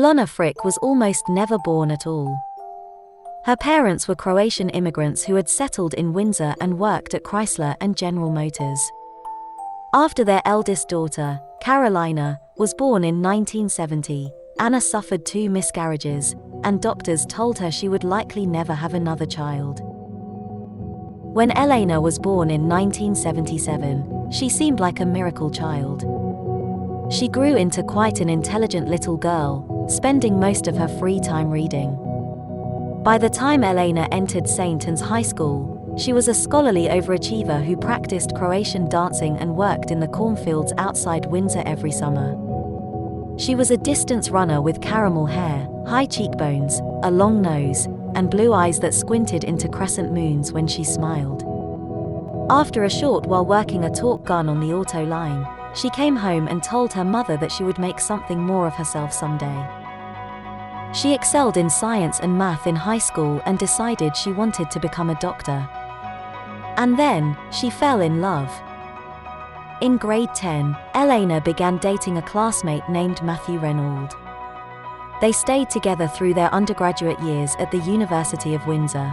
Elena Fric was almost never born at all. Her parents were Croatian immigrants who had settled in Windsor and worked at Chrysler and General Motors. After their eldest daughter, Carolina, was born in 1970, Anna suffered 2 miscarriages, and doctors told her she would likely never have another child. When Elena was born in 1977, she seemed like a miracle child. She grew into quite an intelligent little girl, spending most of her free time reading. By the time Elena entered St. Anne's High School, she was a scholarly overachiever who practiced Croatian dancing and worked in the cornfields outside Windsor every summer. She was a distance runner with caramel hair, high cheekbones, a long nose, and blue eyes that squinted into crescent moons when she smiled. After a short while working a torque gun on the auto line, she came home and told her mother that she would make something more of herself someday. She excelled in science and math in high school and decided she wanted to become a doctor. And then, she fell in love. In grade 10, Elena began dating a classmate named Matthew Reynolds. They stayed together through their undergraduate years at the University of Windsor.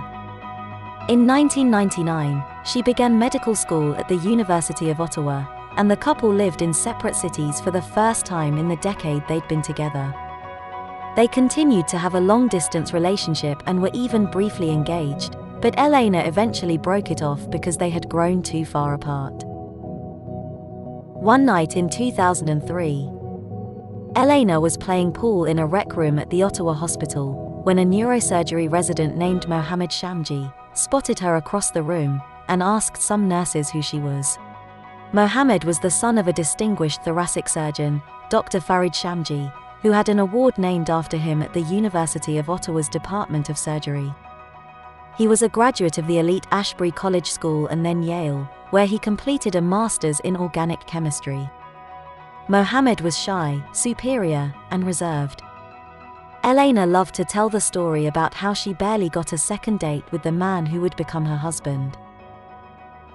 In 1999, she began medical school at the University of Ottawa, and the couple lived in separate cities for the first time in the decade they'd been together. They continued to have a long-distance relationship and were even briefly engaged, but Elena eventually broke it off because they had grown too far apart. One night in 2003, Elena was playing pool in a rec room at the Ottawa hospital when a neurosurgery resident named Mohammed Shamji spotted her across the room and asked some nurses who she was. Mohammed was the son of a distinguished thoracic surgeon, Dr. Farid Shamji, who had an award named after him at the University of Ottawa's Department of Surgery. He was a graduate of the elite Ashbury College School and then Yale, where he completed a master's in organic chemistry. Mohammed was shy, superior, and reserved. Elena loved to tell the story about how she barely got a second date with the man who would become her husband.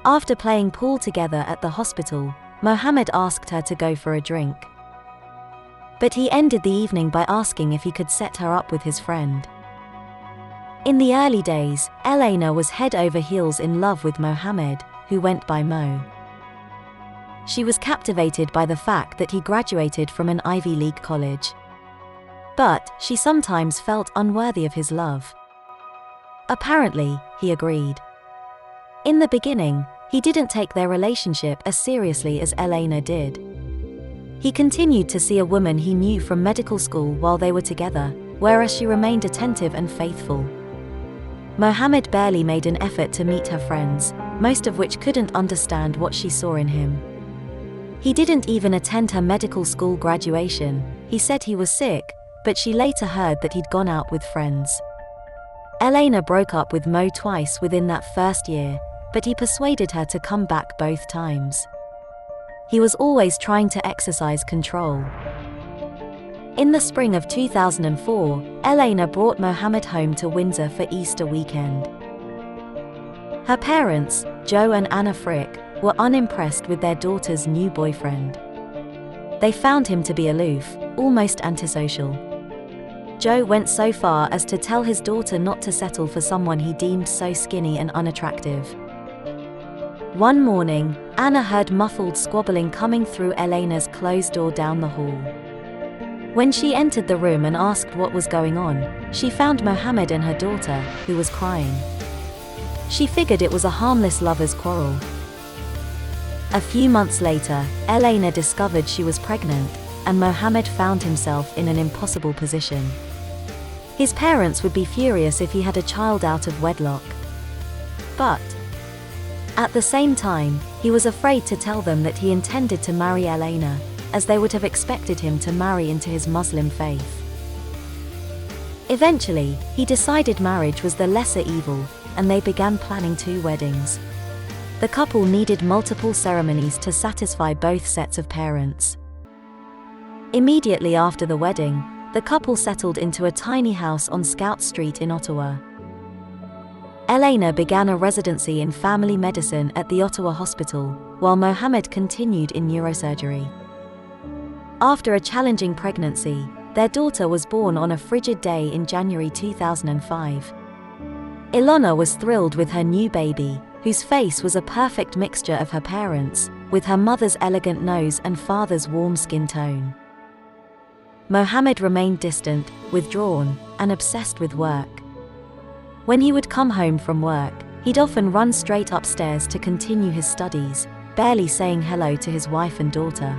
After playing pool together at the hospital, Mohammed asked her to go for a drink. But he ended the evening by asking if he could set her up with his friend. In the early days, Elena was head over heels in love with Mohammed, who went by Mo. She was captivated by the fact that he graduated from an Ivy League college. But she sometimes felt unworthy of his love. Apparently, he agreed. In the beginning, he didn't take their relationship as seriously as Elena did. He continued to see a woman he knew from medical school while they were together, whereas she remained attentive and faithful. Mohammed barely made an effort to meet her friends, most of which couldn't understand what she saw in him. He didn't even attend her medical school graduation. He said he was sick, but she later heard that he'd gone out with friends. Elena broke up with Mo twice within that first year, but he persuaded her to come back both times. He was always trying to exercise control. In the spring of 2004, Elena brought Mohammed home to Windsor for Easter weekend. Her parents, Joe and Anna Fric, were unimpressed with their daughter's new boyfriend. They found him to be aloof, almost antisocial. Joe went so far as to tell his daughter not to settle for someone he deemed so skinny and unattractive. One morning, Anna heard muffled squabbling coming through Elena's closed door down the hall. When she entered the room and asked what was going on, she found Mohammed and her daughter, who was crying. She figured it was a harmless lovers' quarrel. A few months later, Elena discovered she was pregnant, and Mohammed found himself in an impossible position. His parents would be furious if he had a child out of wedlock. But at the same time, he was afraid to tell them that he intended to marry Elena, as they would have expected him to marry into his Muslim faith. Eventually, he decided marriage was the lesser evil, and they began planning 2 weddings. The couple needed multiple ceremonies to satisfy both sets of parents. Immediately after the wedding, the couple settled into a tiny house on Scout Street in Ottawa. Elena began a residency in family medicine at the Ottawa Hospital, while Mohammed continued in neurosurgery. After a challenging pregnancy, their daughter was born on a frigid day in January 2005. Elena was thrilled with her new baby, whose face was a perfect mixture of her parents', with her mother's elegant nose and father's warm skin tone. Mohammed remained distant, withdrawn, and obsessed with work. When he would come home from work, he'd often run straight upstairs to continue his studies, barely saying hello to his wife and daughter.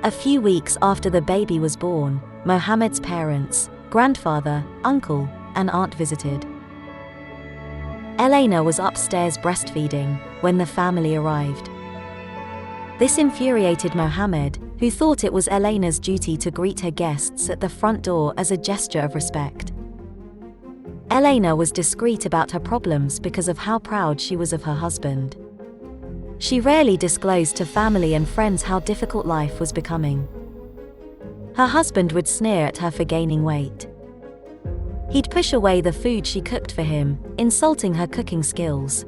A few weeks after the baby was born, Mohammed's parents, grandfather, uncle, and aunt visited. Elena was upstairs breastfeeding when the family arrived. This infuriated Mohammed, who thought it was Elena's duty to greet her guests at the front door as a gesture of respect. Elena was discreet about her problems because of how proud she was of her husband. She rarely disclosed to family and friends how difficult life was becoming. Her husband would sneer at her for gaining weight. He'd push away the food she cooked for him, insulting her cooking skills.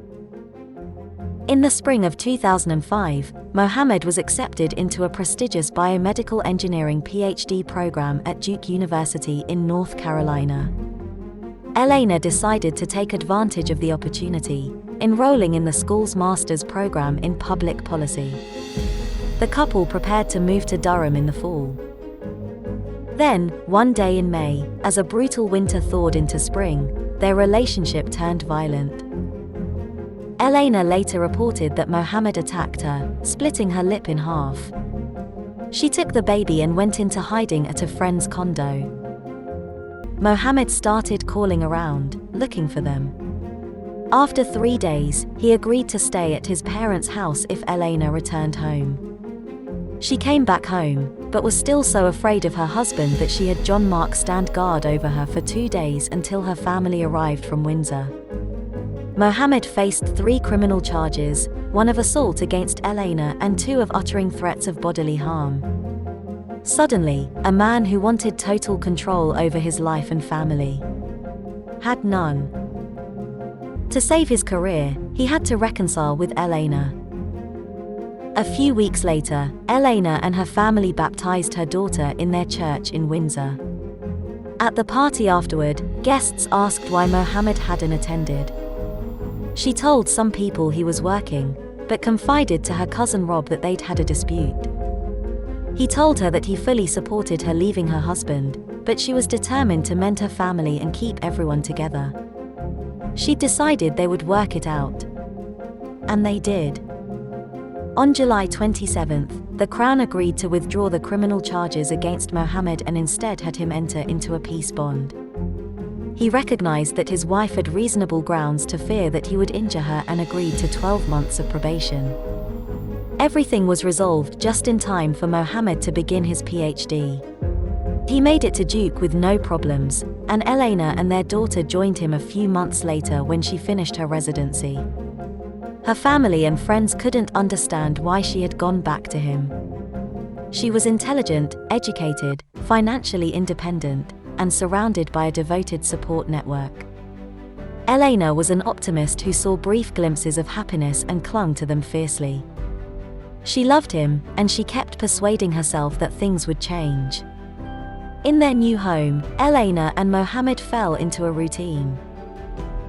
In the spring of 2005, Mohammed was accepted into a prestigious biomedical engineering PhD program at Duke University in North Carolina. Elena decided to take advantage of the opportunity, enrolling in the school's master's program in public policy. The couple prepared to move to Durham in the fall. Then, one day in May, as a brutal winter thawed into spring, their relationship turned violent. Elena later reported that Mohammed attacked her, splitting her lip in half. She took the baby and went into hiding at a friend's condo. Mohammed started calling around, looking for them. After 3 days, he agreed to stay at his parents' house if Elena returned home. She came back home, but was still so afraid of her husband that she had John Mark stand guard over her for 2 days until her family arrived from Windsor. Mohammed faced 3 criminal charges, 1 of assault against Elena and 2 of uttering threats of bodily harm. Suddenly, a man who wanted total control over his life and family had none. To save his career, he had to reconcile with Elena. A few weeks later, Elena and her family baptized her daughter in their church in Windsor. At the party afterward, guests asked why Mohammed hadn't attended. She told some people he was working, but confided to her cousin Rob that they'd had a dispute. He told her that he fully supported her leaving her husband, but she was determined to mend her family and keep everyone together. She'd decided they would work it out. And they did. On July 27th, the Crown agreed to withdraw the criminal charges against Mohammed and instead had him enter into a peace bond. He recognized that his wife had reasonable grounds to fear that he would injure her and agreed to 12 months of probation. Everything was resolved just in time for Mohammed to begin his PhD. He made it to Duke with no problems, and Elena and their daughter joined him a few months later when she finished her residency. Her family and friends couldn't understand why she had gone back to him. She was intelligent, educated, financially independent, and surrounded by a devoted support network. Elena was an optimist who saw brief glimpses of happiness and clung to them fiercely. She loved him, and she kept persuading herself that things would change. In their new home, Elena and Mohammed fell into a routine.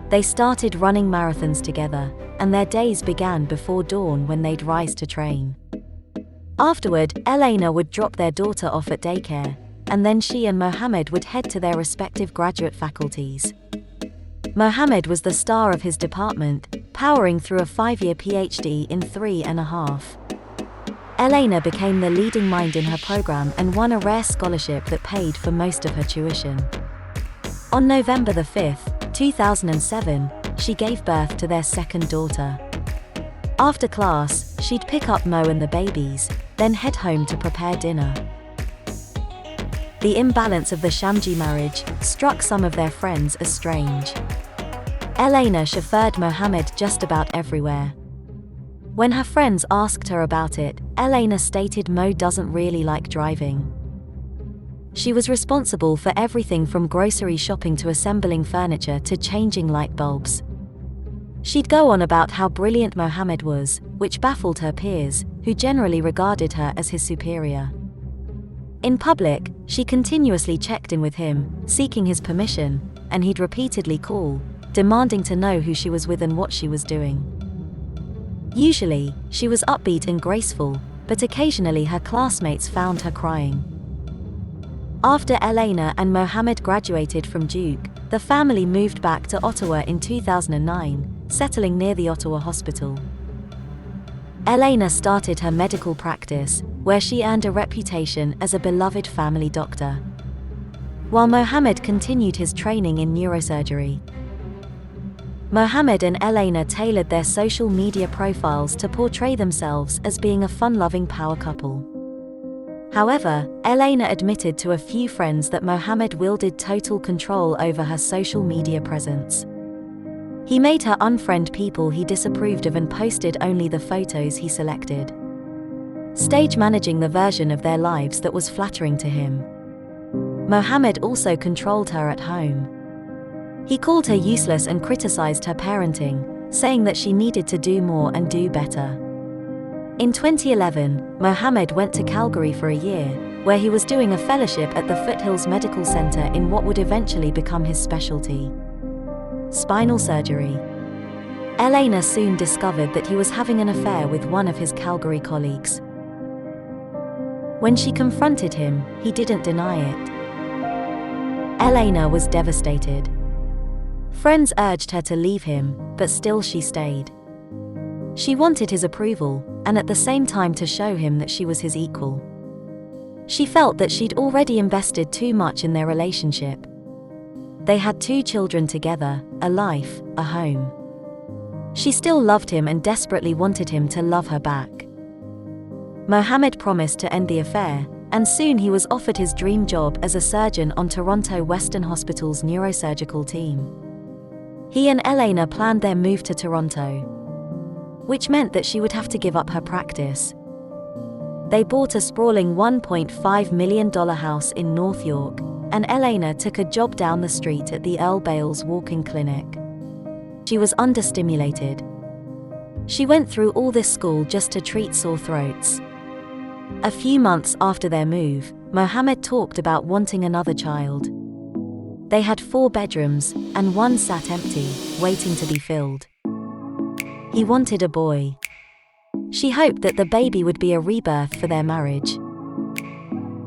They started running marathons together, and their days began before dawn when they'd rise to train. Afterward, Elena would drop their daughter off at daycare, and then she and Mohammed would head to their respective graduate faculties. Mohammed was the star of his department, powering through a 5-year PhD in 3.5. Elena became the leading mind in her program and won a rare scholarship that paid for most of her tuition. On November 5, 2007, she gave birth to their second daughter. After class, she'd pick up Mo and the babies, then head home to prepare dinner. The imbalance of the Shamji marriage struck some of their friends as strange. Elena chauffeured Mohammed just about everywhere. When her friends asked her about it, Elena stated Mo doesn't really like driving. She was responsible for everything from grocery shopping to assembling furniture to changing light bulbs. She'd go on about how brilliant Mohammed was, which baffled her peers, who generally regarded her as his superior. In public, she continuously checked in with him, seeking his permission, and he'd repeatedly call, demanding to know who she was with and what she was doing. Usually, she was upbeat and graceful, but occasionally her classmates found her crying. After Elena and Mohammed graduated from Duke, the family moved back to Ottawa in 2009, settling near the Ottawa Hospital. Elena started her medical practice, where she earned a reputation as a beloved family doctor, while Mohammed continued his training in neurosurgery. Mohammed and Elena tailored their social media profiles to portray themselves as being a fun-loving power couple. However, Elena admitted to a few friends that Mohammed wielded total control over her social media presence. He made her unfriend people he disapproved of and posted only the photos he selected, stage managing the version of their lives that was flattering to him. Mohammed also controlled her at home. He called her useless and criticized her parenting, saying that she needed to do more and do better. In 2011, Mohammed went to Calgary for a year, where he was doing a fellowship at the Foothills Medical Center in what would eventually become his specialty: spinal surgery. Elena soon discovered that he was having an affair with one of his Calgary colleagues. When she confronted him, he didn't deny it. Elena was devastated. Friends urged her to leave him, but still she stayed. She wanted his approval, and at the same time to show him that she was his equal. She felt that she'd already invested too much in their relationship. They had 2 children together, a life, a home. She still loved him and desperately wanted him to love her back. Mohammed promised to end the affair, and soon he was offered his dream job as a surgeon on Toronto Western Hospital's neurosurgical team. He and Elena planned their move to Toronto, which meant that she would have to give up her practice. They bought a sprawling $1.5 million house in North York, and Elena took a job down the street at the Earl Bales walk-in clinic. She was understimulated. She went through all this school just to treat sore throats. A few months after their move, Mohammed talked about wanting another child. They had 4 bedrooms, and one sat empty, waiting to be filled. He wanted a boy. She hoped that the baby would be a rebirth for their marriage.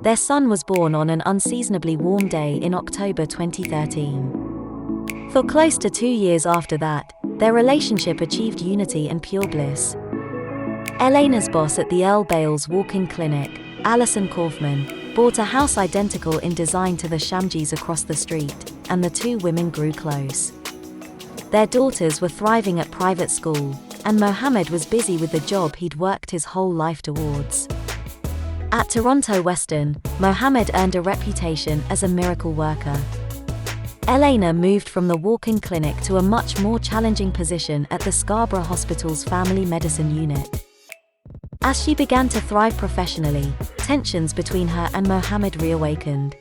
Their son was born on an unseasonably warm day in October 2013. For close to 2 years after that, their relationship achieved unity and pure bliss. Elena's boss at the Earl Bales walk-in clinic, Alison Kaufman, bought a house identical in design to the Shamjis across the street, and the 2 women grew close. Their daughters were thriving at private school, and Mohammed was busy with the job he'd worked his whole life towards. At Toronto Western, Mohammed earned a reputation as a miracle worker. Elena moved from the walk-in clinic to a much more challenging position at the Scarborough Hospital's family medicine unit. As she began to thrive professionally, tensions between her and Mohammed reawakened.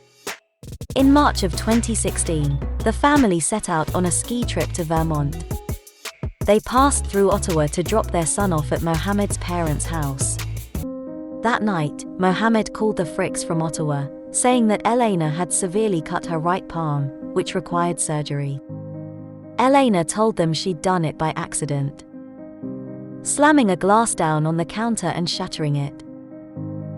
In March of 2016, the family set out on a ski trip to Vermont. They passed through Ottawa to drop their son off at Mohammed's parents' house. That night, Mohammed called the Frics from Ottawa, saying that Elena had severely cut her right palm, which required surgery. Elena told them she'd done it by accident, slamming a glass down on the counter and shattering it.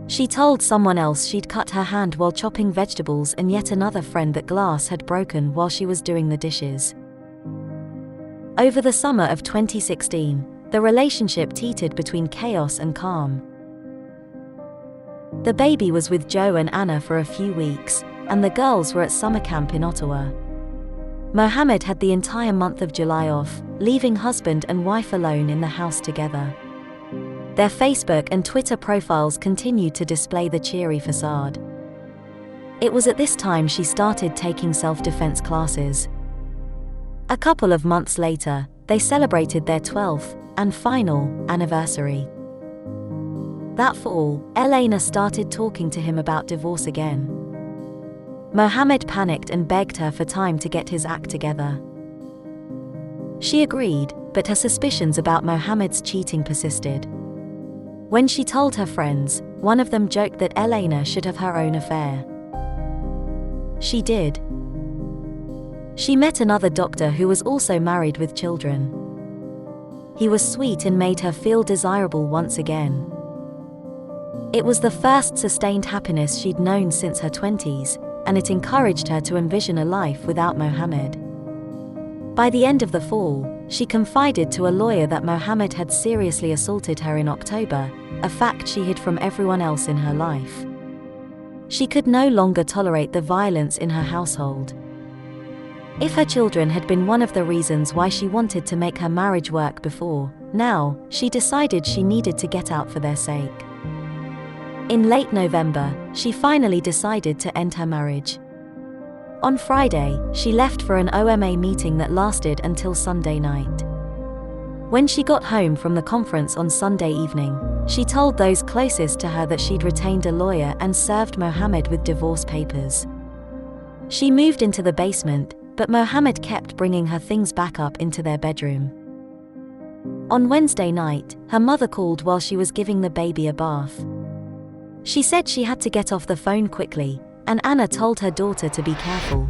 She told someone else she'd cut her hand while chopping vegetables, and yet another friend that glass had broken while she was doing the dishes. Over the summer of 2016, the relationship teetered between chaos and calm. The baby was with Joe and Anna for a few weeks, and the girls were at summer camp in Ottawa. Mohammed had the entire month of July off, leaving husband and wife alone in the house together. Their Facebook and Twitter profiles continued to display the cheery facade. It was at this time she started taking self-defense classes. A couple of months later, they celebrated their 12th and final anniversary. That fall, Elena started talking to him about divorce again. Mohammed panicked and begged her for time to get his act together. She agreed, but her suspicions about Mohammed's cheating persisted. When she told her friends, one of them joked that Elena should have her own affair. She did. She met another doctor who was also married with children. He was sweet and made her feel desirable once again. It was the first sustained happiness she'd known since her 20s, and it encouraged her to envision a life without Mohammed. By the end of the fall, she confided to a lawyer that Mohammed had seriously assaulted her in October, a fact she hid from everyone else in her life. She could no longer tolerate the violence in her household. If her children had been one of the reasons why she wanted to make her marriage work before, now, she decided she needed to get out for their sake. In late November, she finally decided to end her marriage. On Friday, she left for an OMA meeting that lasted until Sunday night. When she got home from the conference on Sunday evening, she told those closest to her that she'd retained a lawyer and served Mohammed with divorce papers. She moved into the basement, but Mohammed kept bringing her things back up into their bedroom. On Wednesday night, her mother called while she was giving the baby a bath. She said she had to get off the phone quickly, and Anna told her daughter to be careful.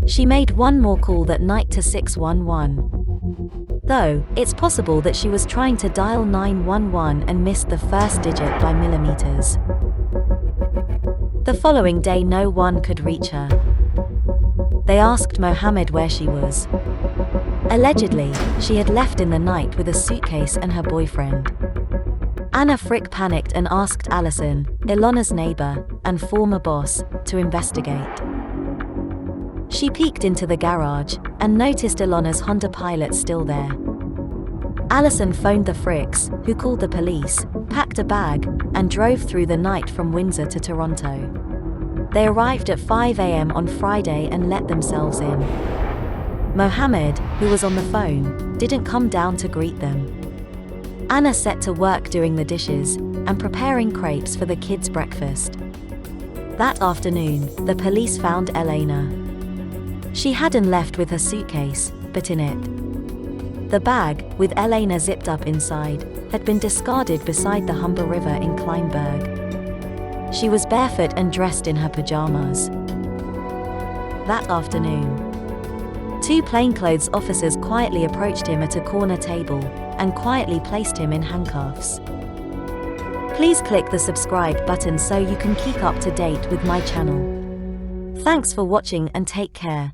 She made one more call that night to 611. Though, it's possible that she was trying to dial 911 and missed the first digit by millimeters. The following day no one could reach her. They asked Mohammed where she was. Allegedly, she had left in the night with a suitcase and her boyfriend. Elena Fric panicked and asked Alison, Elena's neighbor and former boss, to investigate. She peeked into the garage and noticed Elena's Honda Pilot still there. Alison phoned the Frics, who called the police, packed a bag, and drove through the night from Windsor to Toronto. They arrived at 5 a.m. on Friday and let themselves in. Mohammed, who was on the phone, didn't come down to greet them. Anna set to work doing the dishes and preparing crepes for the kids' breakfast. That afternoon, the police found Elena. She hadn't left with her suitcase, but in it. The bag, with Elena zipped up inside, had been discarded beside the Humber River in Kleinberg. She was barefoot and dressed in her pajamas. That afternoon, 2 plainclothes officers quietly approached him at a corner table and quietly placed him in handcuffs. Please click the subscribe button so you can keep up to date with my channel. Thanks for watching and take care.